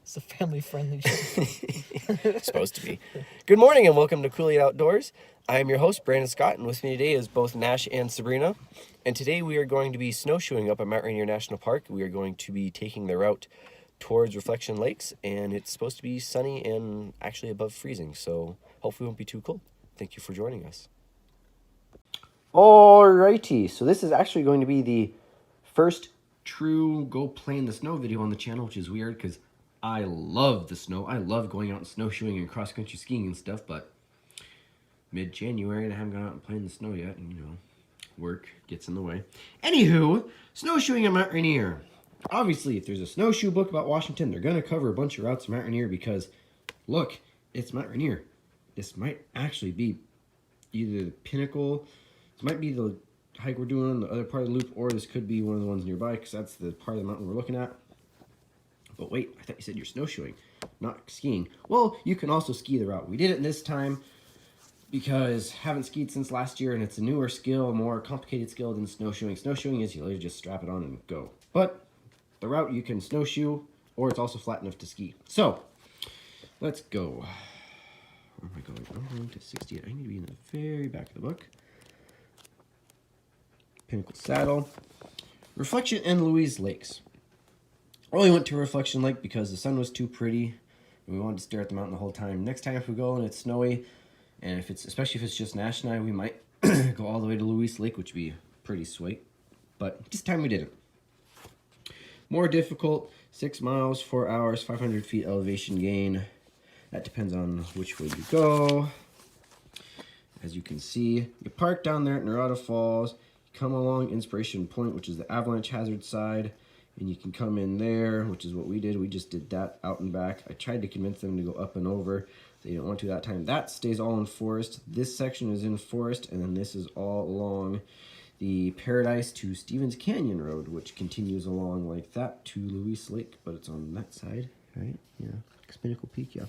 It's a family-friendly show. Supposed to be. Good morning and welcome to Cooley Outdoors. I am your host, Brandon Scott, and with me today is both Nash and Sabrina. And today we are going to be snowshoeing up at Mount Rainier National Park. We are going to be taking the route towards Reflection Lakes, and it's supposed to be sunny and actually above freezing, so hopefully it won't be too cold. Thank you for joining us. Alrighty, so this is actually going to be the first true go play in the snow video on the channel, which is weird because I love the snow. I love going out and snowshoeing and cross-country skiing and stuff, but mid-January and I haven't gone out and played in the snow yet, and work gets in the way. Anywho, snowshoeing at Mount Rainier. Obviously, if there's a snowshoe book about Washington, they're going to cover a bunch of routes at Mount Rainier because, look, it's Mount Rainier. This might actually be either the pinnacle, this might be the hike we're doing on the other part of the loop, or this could be one of the ones nearby because that's the part of the mountain we're looking at. But wait, I thought you said you're snowshoeing, not skiing. Well, you can also ski the route. We did it this time because I haven't skied since last year, and it's a newer skill, a more complicated skill than snowshoeing. Snowshoeing is you literally just strap it on and go. But the route you can snowshoe, or it's also flat enough to ski. So, let's go. Where am I going? I'm going to 68. I need to be in the very back of the book. Pinnacle Saddle. Reflection and Louise Lakes. I only went to Reflection Lake because the sun was too pretty and we wanted to stare at the mountain the whole time. Next time if we go and it's snowy, and especially if it's just Nash and I, we might go all the way to Louise Lake, which would be pretty sweet. But this time we didn't. More difficult, 6 miles, 4 hours, 500 feet elevation gain. That depends on which way you go. As you can see, you park down there at Norada Falls, you come along Inspiration Point, which is the avalanche hazard side, and you can come in there, which is what we did. We just did that out and back. I tried to convince them to go up and over. They didn't want to that time. That stays all in forest. This section is in forest, and then this is all along the Paradise to Stevens Canyon Road, which continues along like that to Louise Lake, but it's on that side, right? Yeah, Pinnacle Peak, yeah.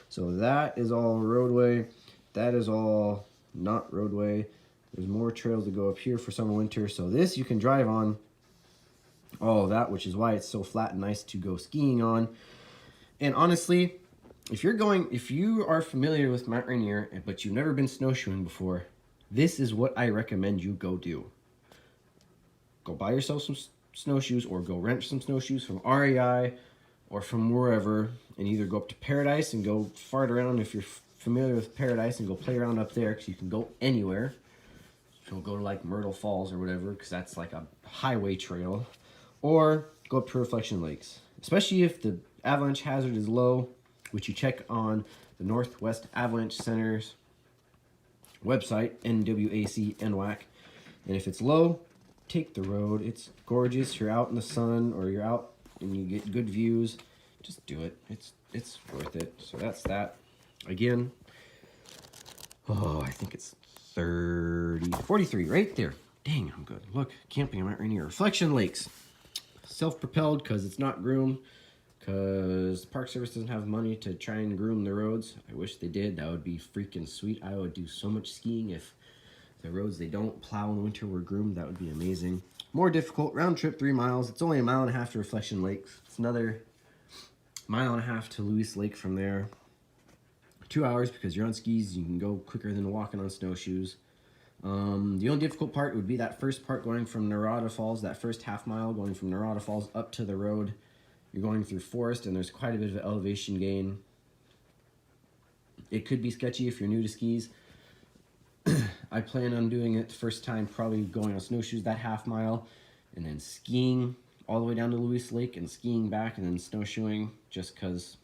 So that is all roadway. That is all not roadway. There's more trails to go up here for summer, winter. So this you can drive on all of that, which is why it's so flat and nice to go skiing on. And honestly, if you are familiar with Mount Rainier, but you've never been snowshoeing before, this is what I recommend you go do. Go buy yourself some snowshoes, or go rent some snowshoes from REI or from wherever, and either go up to Paradise and go fart around if you're familiar with Paradise and go play around up there, because you can go anywhere. You'll go to like Myrtle Falls or whatever, because that's like a highway trail. Or go up to Reflection Lakes, especially if the avalanche hazard is low, which you check on the Northwest Avalanche Center's website, NWAC, NWAC. And if it's low, take the road. It's gorgeous. You're out in the sun, or you're out and you get good views. Just do it. It's worth it. So that's that. Again, I think it's 43 right there. Dang, I'm good. Look, camping, I'm right near Reflection Lakes. Self-propelled because it's not groomed, because the Park Service doesn't have money to try and groom the roads. I wish they did. That would be freaking sweet. I would do so much skiing if the roads they don't plow in winter were groomed. That would be amazing. More difficult, round trip 3 miles. It's only a mile and a half to Reflection Lakes. It's another mile and a half to Louise Lake from there. 2 hours because you're on skis. You can go quicker than walking on snowshoes. The only difficult part would be that first part going from Norada Falls, that first half mile going from Norada Falls up to the road. You're going through forest, and there's quite a bit of elevation gain. It could be sketchy if you're new to skis. I plan on doing it the first time, probably going on snowshoes that half mile, and then skiing all the way down to Louise Lake, and skiing back, and then snowshoeing, just because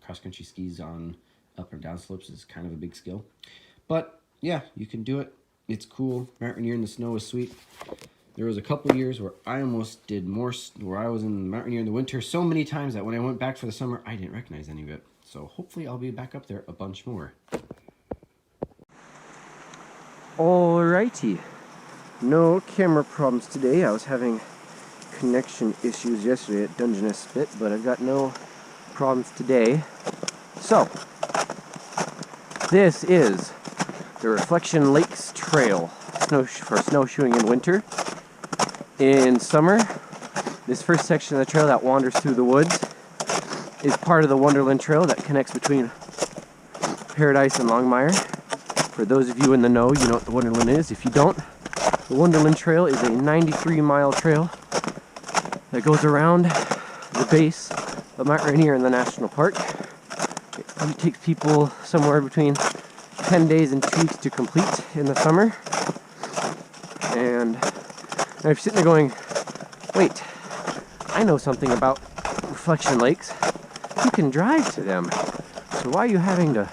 cross-country skis on up and down slopes is kind of a big skill. But yeah, you can do it. It's cool. Mount Rainier in the snow is sweet. There was a couple years where I almost did more, where I was in Mount Rainier in the winter so many times that when I went back for the summer, I didn't recognize any of it. So hopefully I'll be back up there a bunch more. Alrighty. No camera problems today. I was having connection issues yesterday at Dungeness Spit, but I've got no problems today. So, this is the Reflection Lakes Trail for snowshoeing in winter. In summer, this first section of the trail that wanders through the woods is part of the Wonderland Trail that connects between Paradise and Longmire. For those of you in the know, you know what the Wonderland is. If you don't, the Wonderland Trail is a 93-mile trail that goes around the base of Mount Rainier in the National Park. It takes people somewhere between 10 days and 2 weeks to complete in the summer. And if you're sitting there going, wait, I know something about reflection lakes. You can drive to them. So why are you having to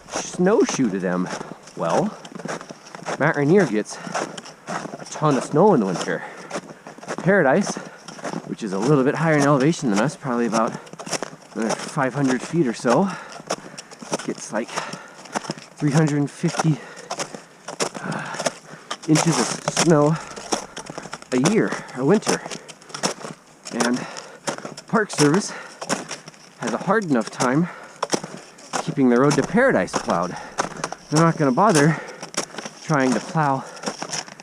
snowshoe to them? Well, Mount Rainier gets a ton of snow in the winter. Paradise, which is a little bit higher in elevation than us, probably about 500 feet or so, gets like 350 inches of snow a year, a winter. And the Park Service has a hard enough time keeping the road to Paradise plowed. They're not going to bother trying to plow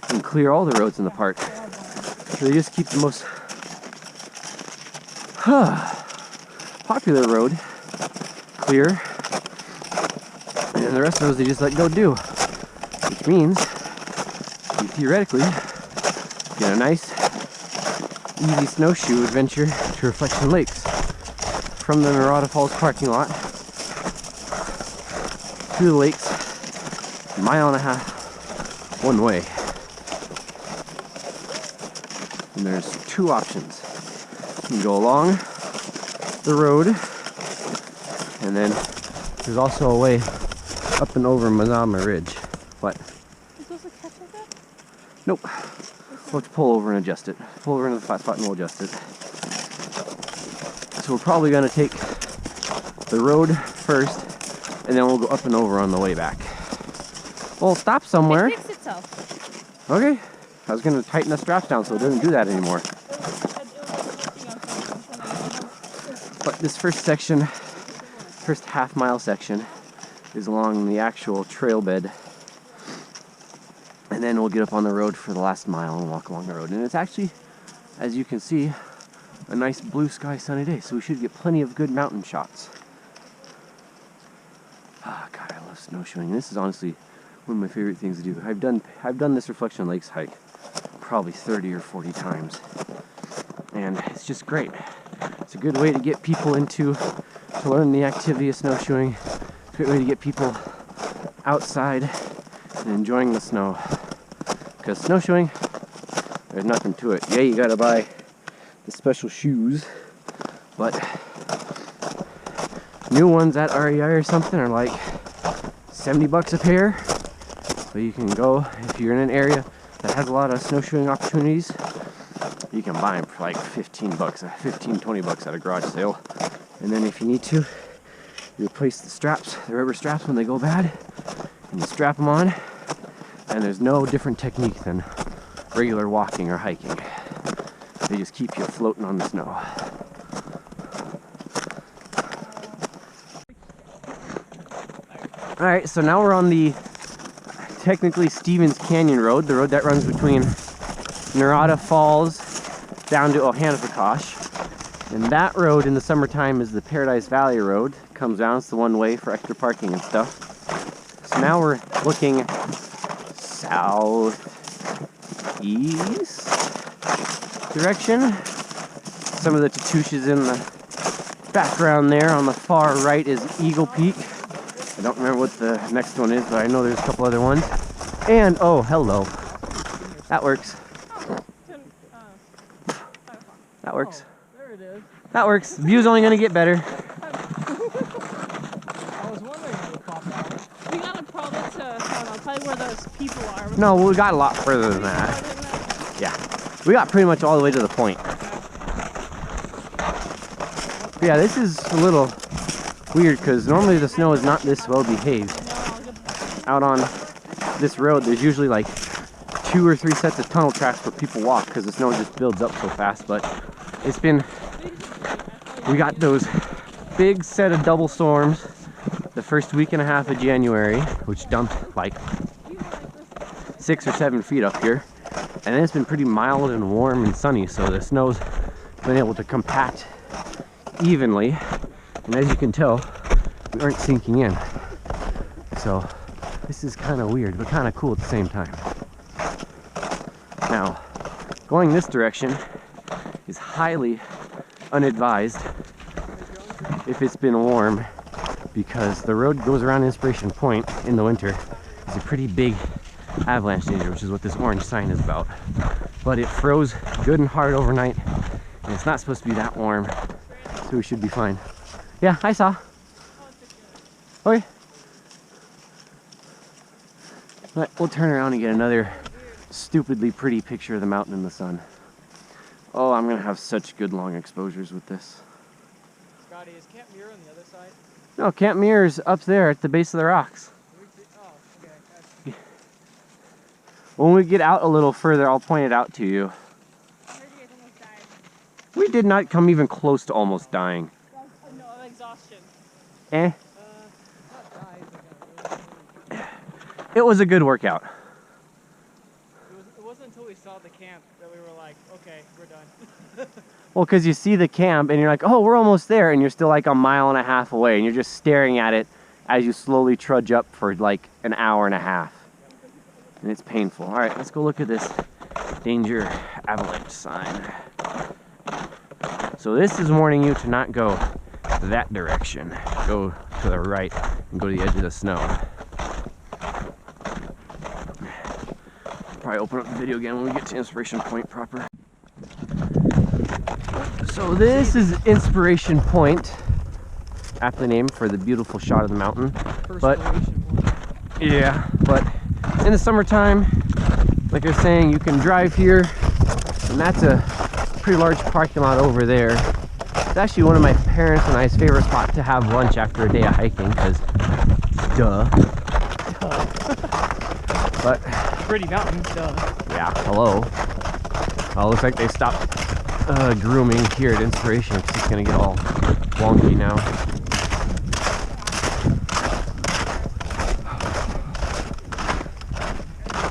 and clear all the roads in the park. So they just keep the most popular road clear, and the rest of those they just let go do. Which means you theoretically get a nice, easy snowshoe adventure to Reflection Lakes from the Norada Falls parking lot to the lakes, a mile and a half one way. And there's two options. You can go along the road, and then there's also a way up and over Mazama Ridge. What? Is those a catch like that? Nope. We'll have to pull over and adjust it. Pull over into the flat spot and we'll adjust it. So we're probably going to take the road first, and then we'll go up and over on the way back. We'll stop somewhere. It fixed itself. Okay. I was going to tighten the straps down so it doesn't do that anymore. But this first section, first half-mile section, is along the actual trail bed. And then we'll get up on the road for the last mile and walk along the road. And it's actually, as you can see, a nice blue sky sunny day, so we should get plenty of good mountain shots. Ah, God, I love snowshoeing. This is honestly one of my favorite things to do. I've done this Reflection Lakes hike probably 30 or 40 times, and it's just great. It's a good way to get people to learn the activity of snowshoeing. It's a great way to get people outside and enjoying the snow. Because snowshoeing, there's nothing to it. Yeah, you gotta buy the special shoes, but new ones at REI or something are like $70 a pair. So you can go, if you're in an area that has a lot of snowshoeing opportunities, you can buy them for like $15, $20 at a garage sale. And then if you need to, you replace the straps, the rubber straps when they go bad, and you strap them on, and there's no different technique than regular walking or hiking. They just keep you floating on the snow. Alright, so now we're on the technically Stevens Canyon Road, the road that runs between Norada Falls down to Ohanapecosh. And that road in the summertime is the Paradise Valley Road. It comes down, it's the one way for extra parking and stuff. So now we're looking southeast direction. Some of the Tattooshes in the background there. On the far right is Eagle Peak. I don't remember what the next one is, but I know there's a couple other ones. And, oh, hello. That works. That works. There it is. That works. The view's only going to get better. I was wondering how it popped out. We gotta probably to, I don't know, probably where those people are. No, we got a lot further than that. Yeah. We got pretty much all the way to the point. But yeah, this is a little weird because normally the snow is not this well behaved. Out on this road, there's usually like 2 or 3 sets of tunnel tracks where people walk because the snow just builds up so fast. But it's been, we got those big set of double storms the first week and a half of January, which dumped like 6 or 7 feet up here. And then it's been pretty mild and warm and sunny, so the snow's been able to compact evenly. And as you can tell, we aren't sinking in. So this is kind of weird, but kind of cool at the same time. Now, going this direction is highly unadvised if it's been warm, because the road goes around Inspiration Point in the winter. It's a pretty big avalanche danger, which is what this orange sign is about. But it froze good and hard overnight, and it's not supposed to be that warm, so we should be fine. Yeah, I saw. Okay. But we'll turn around and get another stupidly pretty picture of the mountain in the sun. Oh, I'm gonna have such good long exposures with this. Scotty, is Camp Muir on the other side? No, Camp Muir's up there at the base of the rocks. Oh, okay. When we get out a little further, I'll point it out to you. I heard you guys almost died. We did not come even close to almost dying. No, exhaustion. Eh? Not died. It was a good workout. It wasn't until we saw the camp that we were like, okay, we're done. Well, because you see the camp and you're like, oh, we're almost there, and you're still like a mile and a half away, and you're just staring at it as you slowly trudge up for like an hour and a half. And it's painful. All right, let's go look at this danger avalanche sign. So this is warning you to not go that direction. Go to the right and go to the edge of the snow. Probably open up the video again when we get to Inspiration Point proper. So this is Inspiration Point, aptly named for the beautiful shot of the mountain. But yeah, but in the summertime, like I was saying, you can drive here, and that's a pretty large parking lot over there. It's actually one of my parents and I's favorite spots to have lunch after a day of hiking, because duh. But Pretty mountain, duh. yeah, hello. Oh, looks like they stopped grooming here at Inspiration. It's just gonna get all wonky now.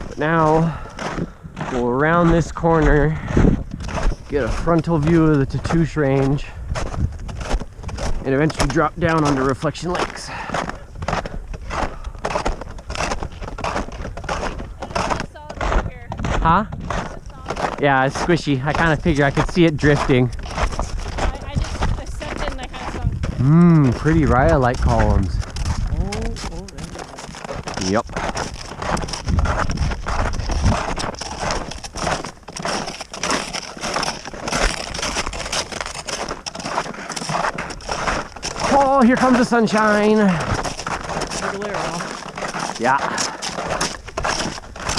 But now we'll round this corner, get a frontal view of the Tatoosh Range, and eventually drop down onto Reflection Lakes. Huh? Yeah, it's squishy. I kind of figured I could see it drifting. I stepped in and I kind of sunk. Pretty rhyolite columns. Yep. Oh, here comes the sunshine. Yeah.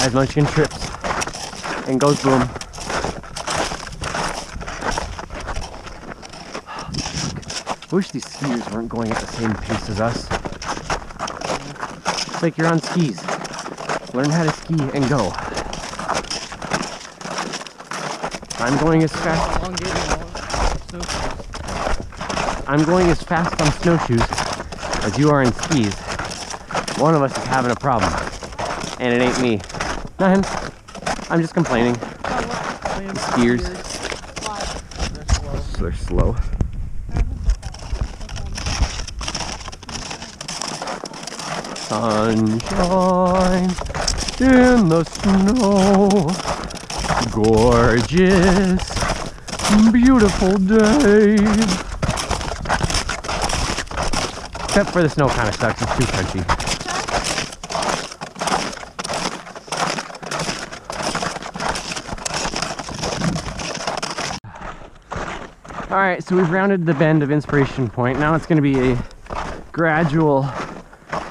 As Munchkin trips and goes boom. I wish these skiers weren't going at the same pace as us. It's like you're on skis. Learn how to ski and go. I'm going as fast. I'm going as fast on snowshoes as you are in skis. One of us is having a problem, and it ain't me. Nothing. I'm just complaining. Skiers. They're slow. Sunshine in the snow, gorgeous, beautiful day. Except for the snow kind of sucks, it's too crunchy. Alright, so we've rounded the bend of Inspiration Point. Now it's going to be a gradual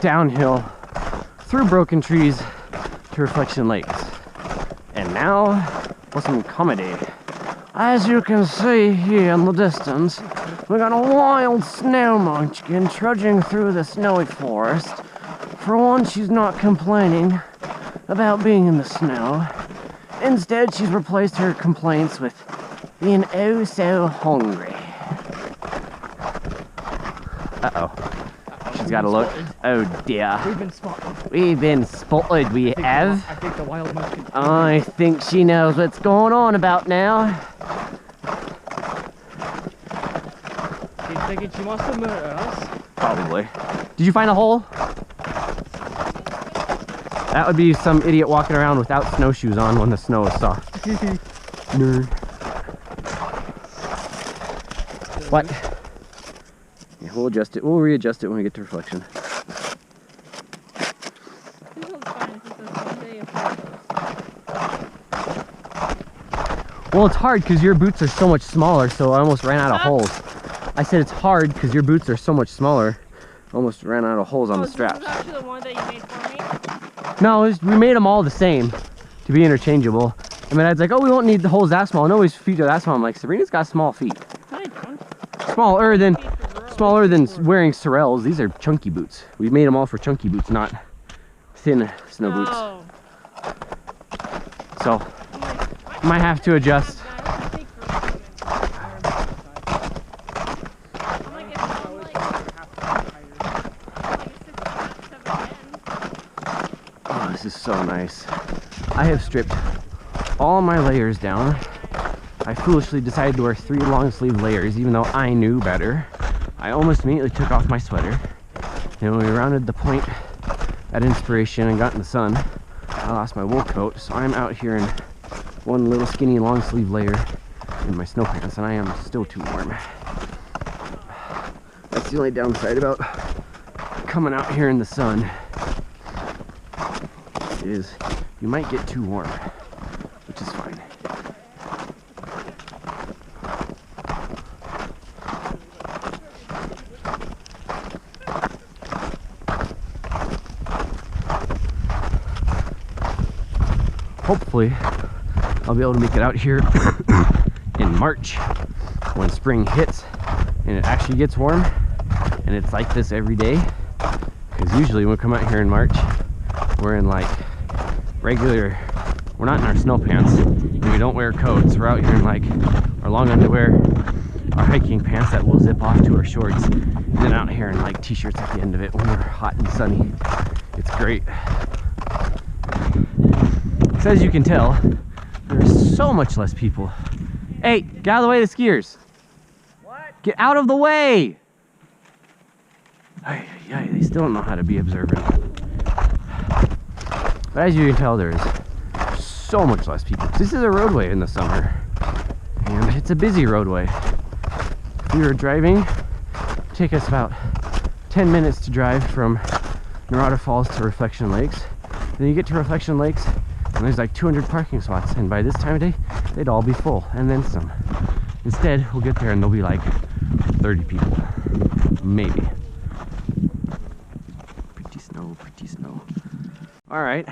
downhill through broken trees to Reflection Lakes. And now for some comedy. As you can see here in the distance, we got a wild snow munchkin trudging through the snowy forest. For once, she's not complaining about being in the snow. Instead, she's replaced her complaints with being oh so hungry. Uh-oh. She's got to look. Oh dear. We've been spotted. We've been spotted, we have. I think the wild munchkin. I think she knows what's going on about now. Thinking she wants to murder us. Probably. Did you find a hole? That would be some idiot walking around without snowshoes on when the snow is soft. Nerd. What? Yeah, we'll adjust it. We'll readjust it when we get to reflection. Well, it's hard because your boots are so much smaller, so I almost ran out of holes. I said it's hard because your boots are so much smaller. Almost ran out of holes on the straps. This is actually the one that you made for me? No, we made them all the same to be interchangeable. I mean, I was like, oh, we won't need the holes that small. Nobody's feet are that small. I'm like, Sabrina's got small feet. I don't. Smaller than wearing Sorels. These are chunky boots. We made them all for chunky boots, not thin snow boots. So, might have to adjust. Oh, this is so nice. I have stripped all my layers down. I foolishly decided to wear 3 long sleeve layers even though I knew better. I almost immediately took off my sweater. And when we rounded the point at Inspiration and got in the sun, I lost my wool coat, so I'm out here in one little skinny long sleeve layer in my snow pants, and I am still too warm. That's the only downside about coming out here in the sun, is you might get too warm, which is fine. Hopefully, I'll be able to make it out here in March when spring hits and it actually gets warm, and it's like this every day. Because usually when we come out here in March, we're in like regular, we're not in our snow pants, and we don't wear coats. We're out here in like our long underwear, our hiking pants that will zip off to our shorts, and then out here in like t-shirts at the end of it when we're hot and sunny. It's great. So as you can tell, there's so much less people. Hey, get out of the way of the skiers. What? Get out of the way! They still don't know how to be observant. But as you can tell, there's so much less people. This is a roadway in the summer, and it's a busy roadway. If we were driving, it'd take us about 10 minutes to drive from Norada Falls to Reflection Lakes. Then you get to Reflection Lakes, and there's like 200 parking spots, and by this time of day, they'd all be full, and then some. Instead, we'll get there and there'll be like 30 people, maybe. Pretty snow. All right,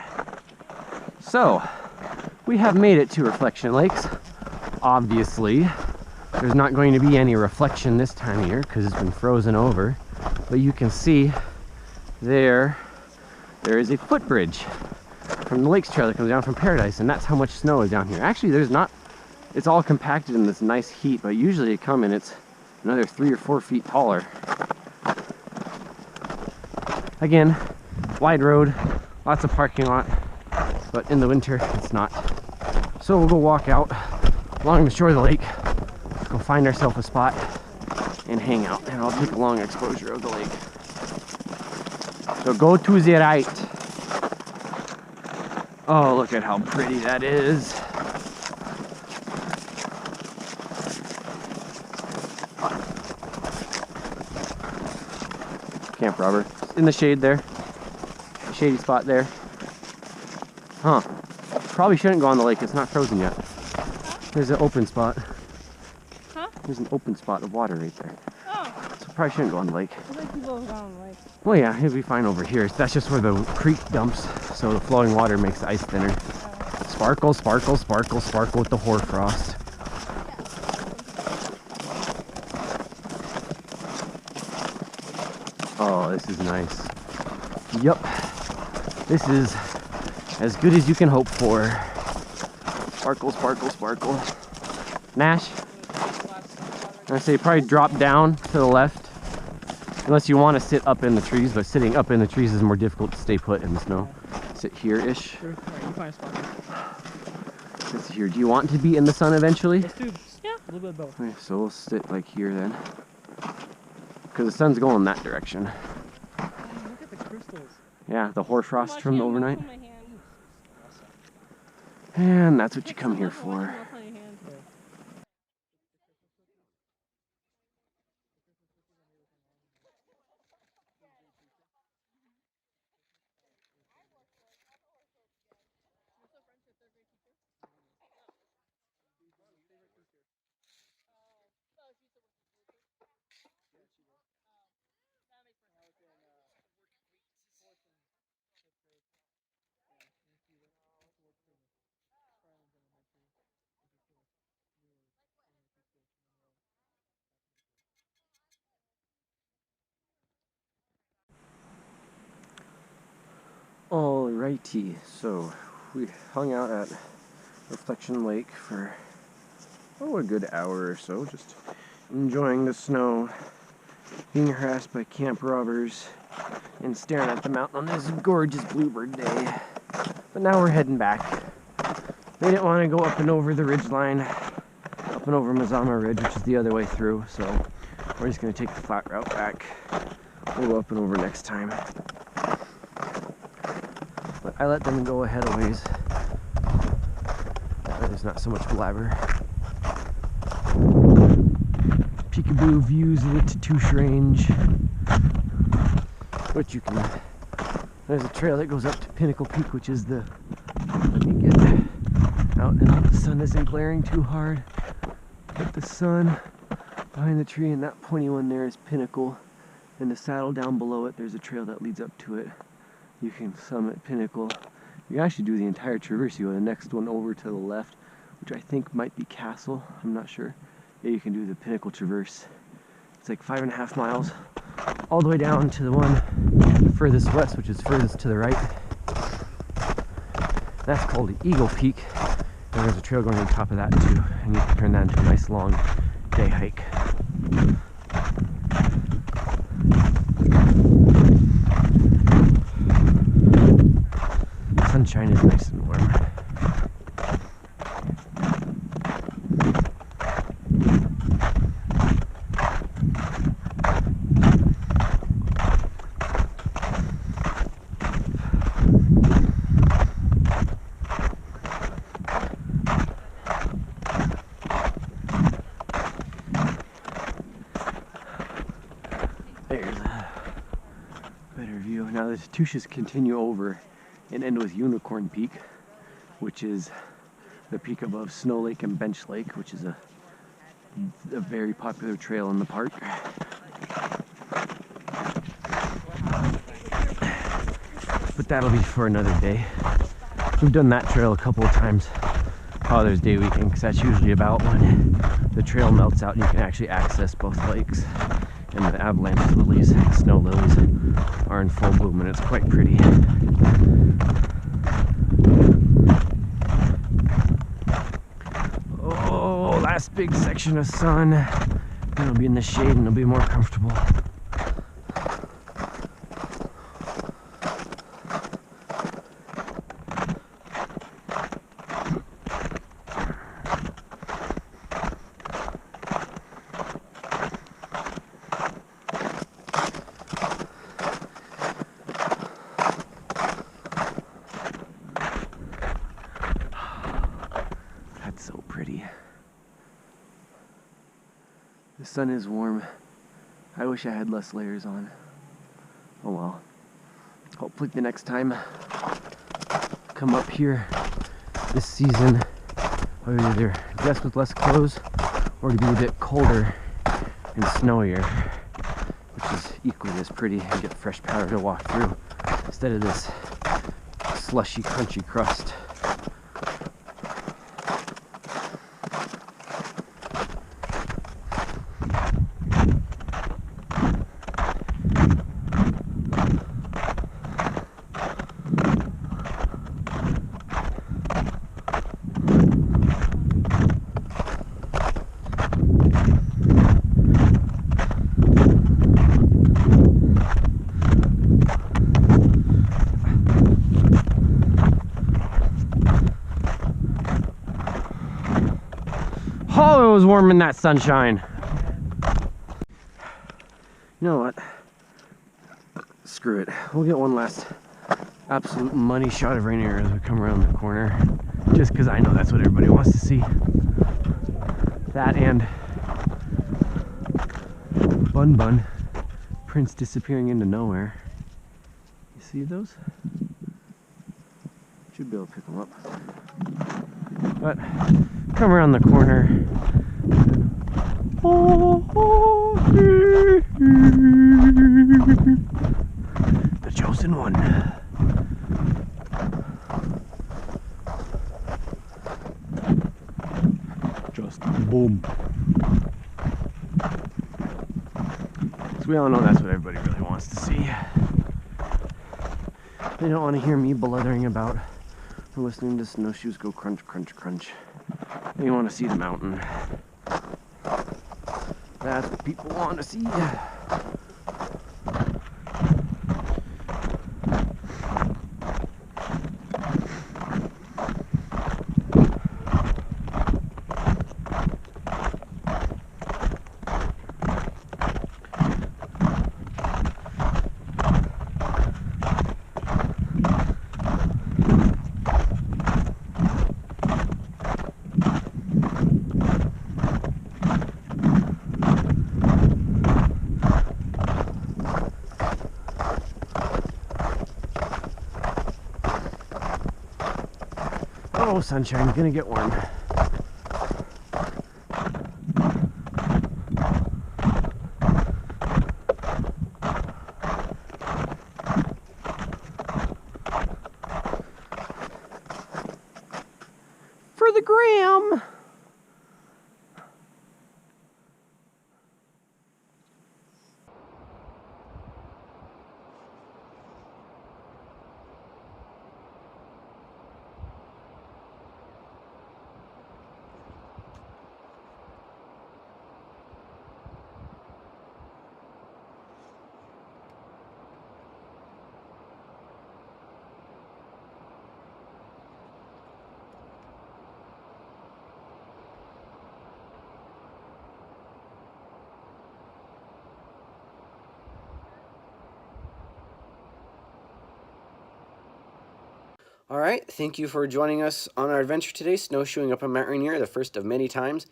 so we have made it to Reflection Lakes. Obviously, there's not going to be any reflection this time of year because it's been frozen over, but you can see there is a footbridge from the Lakes Trail that comes down from Paradise, and that's how much snow is down here. Actually, there's not, it's all compacted in this nice heat, but usually they come and it's another 3 or 4 feet taller. Again, wide road, lots of parking lot, but in the winter it's not. So we'll go walk out along the shore of the lake, go find ourselves a spot and hang out, and I'll take a long exposure of the lake. So go to the right. Oh, look at how pretty that is. Camp robber. In the shade there. Shady spot there. Huh. Probably shouldn't go on the lake. It's not frozen yet. There's an open spot. Huh? There's an open spot of water right there. Oh. So probably shouldn't go on the lake. I think people go on the lake. Well, yeah, it'll be fine over here. That's just where the creek dumps, so the flowing water makes the ice thinner. Sparkle, sparkle, sparkle, sparkle with the hoarfrost. Oh, this is nice. Yup. This is as good as you can hope for. Sparkle, sparkle, sparkle. Nash? I say probably drop down to the left. Unless you want to sit up in the trees, but sitting up in the trees is more difficult to stay put in the snow. Sit here-ish. Sure. Alright, you find a spot. Sit here. Do you want to be in the sun eventually? Let's do Yeah. a little bit of both. Okay, so we'll sit like here then. because the sun's going that direction. Oh, look at the crystals. Yeah, the hoarfrost from the overnight. My hand. And that's what you come here for. Alrighty, so we hung out at Reflection Lake for a good hour or so, just enjoying the snow, being harassed by camp robbers, and staring at the mountain on this gorgeous bluebird day. But now we're heading back. They didn't want to go up and over the ridge line, up and over Mazama Ridge, which is the other way through, so we're just going to take the flat route back. We'll go up and over next time. But I let them go ahead a ways. There's not so much blabber. Peekaboo views of the Tatoosh Range. Which you can... There's a trail that goes up to Pinnacle Peak, which is the... Let me get out and the sun isn't glaring too hard. But the sun behind the tree, and that pointy one there is Pinnacle. And the saddle down below it, there's a trail that leads up to it. You can summit Pinnacle. You can actually do the entire traverse. You go the next one over to the left, which I think might be Castle. I'm not sure. Yeah, you can do the Pinnacle Traverse. It's like 5.5 miles, all the way down to the one furthest west, which is furthest to the right. That's called Eagle Peak. And there's a trail going on top of that too, and you can turn that into a nice long day hike. Sunshine is nice and warm. There's a better view. Now the Tatooshas continue over and end with Unicorn Peak, which is the peak above Snow Lake and Bench Lake, which is a very popular trail in the park. But that'll be for another day. We've done that trail a couple of times Father's Day weekend, because that's usually about when the trail melts out and you can actually access both lakes. And the avalanche lilies, snow lilies, are in full bloom, and it's quite pretty. Oh, last big section of sun. It'll be in the shade and it'll be more comfortable. So pretty. The sun is warm. I wish I had less layers on. Oh well. Hopefully the next time I come up here this season, I'll either dress with less clothes or to be a bit colder and snowier, which is equally as pretty, and get fresh powder to walk through instead of this slushy, crunchy crust. Oh, it was warm in that sunshine. You know what? Screw it. We'll get one last absolute money shot of Rainier as we come around the corner. Just because I know that's what everybody wants to see. That and Bun Bun, Prince disappearing into nowhere. You see those? Should be able to pick them up. But come around the corner. The chosen one. Just boom. So we all know that's what everybody really wants to see. They don't want to hear me blethering about or listening to snowshoes go crunch, crunch, crunch. They want to see the mountain. That's what people want to see. Oh, sunshine, gonna get warm. For the gram! All right, thank you for joining us on our adventure today, snowshoeing up on Mount Rainier, the first of many times.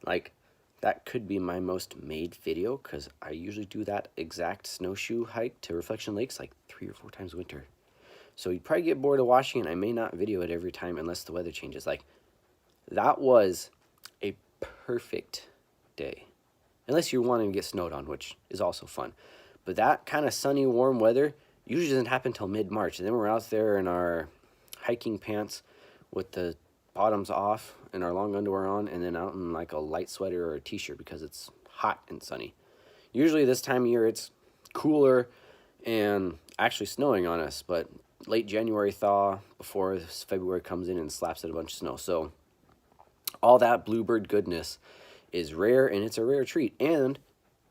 Like, that could be my most made video, because I usually do that exact snowshoe hike to Reflection Lakes like 3 or 4 times a winter. So you'd probably get bored of watching it. I may not video it every time unless the weather changes. Like, that was a perfect day. Unless you're wanting to get snowed on, which is also fun. But that kind of sunny, warm weather usually doesn't happen until mid-March. And then we're out there in our hiking pants with the bottoms off and our long underwear on, and then out in like a light sweater or a t-shirt because it's hot and sunny. Usually this time of year it's cooler and actually snowing on us, but late January thaw before February comes in and slaps at a bunch of snow. So all that bluebird goodness is rare, and it's a rare treat. And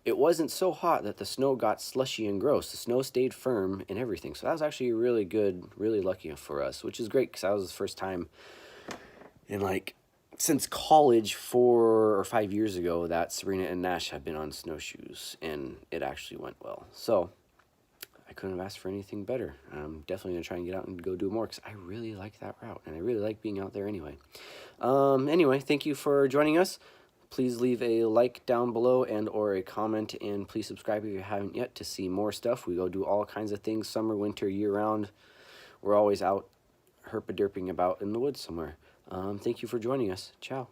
it wasn't so hot that the snow got slushy and gross. The snow stayed firm and everything. So that was actually really good, really lucky for us, which is great because that was the first time in like since college 4 or 5 years ago that Serena and Nash have been on snowshoes, and it actually went well. So I couldn't have asked for anything better. I'm definitely going to try and get out and go do more because I really like that route, and I really like being out there anyway. Anyway, thank you for joining us. Please leave a like down below and or a comment, and please subscribe if you haven't yet to see more stuff. We go do all kinds of things, summer, winter, year-round. We're always out herpa-derping about in the woods somewhere. Thank you for joining us. Ciao.